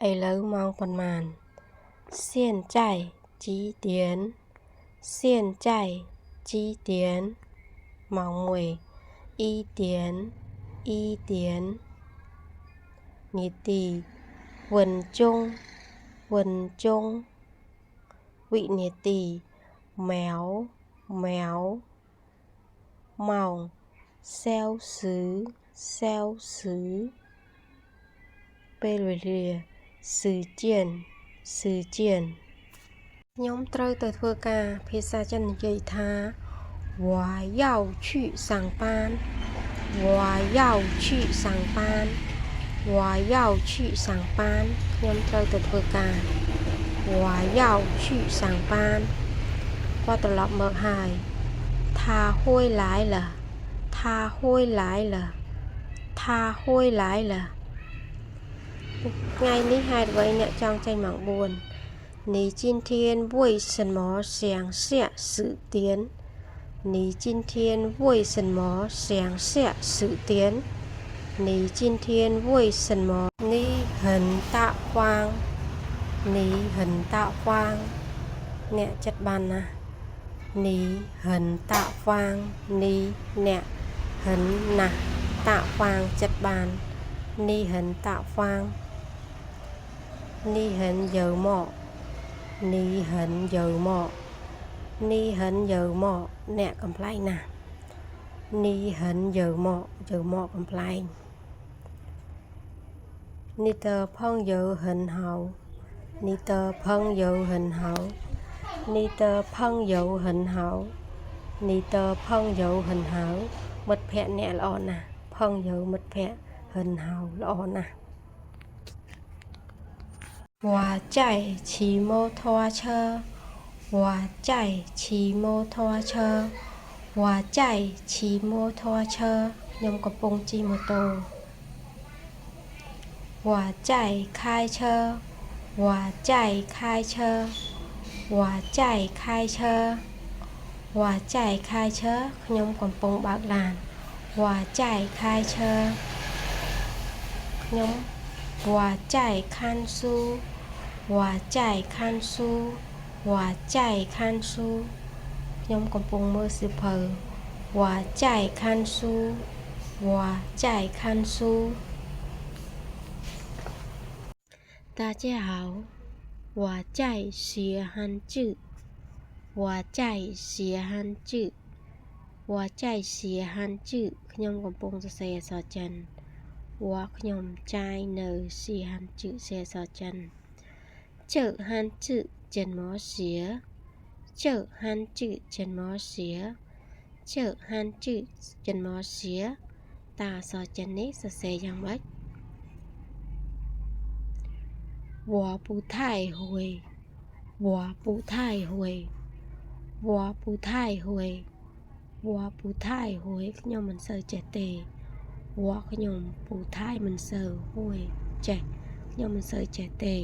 ឥឡូវម៉ោងប៉ុន្មាន现在几点现在几点ម៉ោង11点នាទីវិនជុងវិនាទីម៉ោម៉ោងសែលស៊ឺពេលវេលា时间ខ្ញុំត្រូវទៅធ្វើការភាសាចិននិយាយថា我要去上班我要去上班ខ្ញុំត្រូវទៅធ្វើការ我要去上班គាត់ត្រឡប់មកហើយ他回来了ថ្ងៃនេះហេតុអ្វីអ្នកចង់ចេញម៉ោង4你今天为什么想下10点你今天为什么想下10点你今天为什么你很大方អ្នកចិត្តបានណា你很大方អ្នក很ណា大方ចិត្តបាន你很大方你很幽默អ្នកកំ pl ែងណា你很幽默កំ pl ែង你的朋友很好មិត្តភក្តិអ្នកល្អណាស់朋友មិត្តភក្តិ很好ល្អណាស់我在骑摩托车ខ្ញុំកំពុងជិះម៉ូតូ我在开车ខ្ញុំកំពុងបើកឡាន我在开车ខ្ញុំ我在看书ខ្ញុំកំពុងមើលសៀវភៅ我在看书大家好我在学汉字ខ្ញុំកំពុងសរសេរអក្សរចិនខ្ញុំចាយនៅសៀហានជឺសរសេរអក្សរចិន这汉字怎么写តើអក្សរចិននេះសរសេរយ៉ាងម៉េច我不太会ខ្ញុំមិនសូវចេះទេខ្ញុំពូថៃមិនសូវហួយចេះខ្ញុំមិនសូវចេះទេ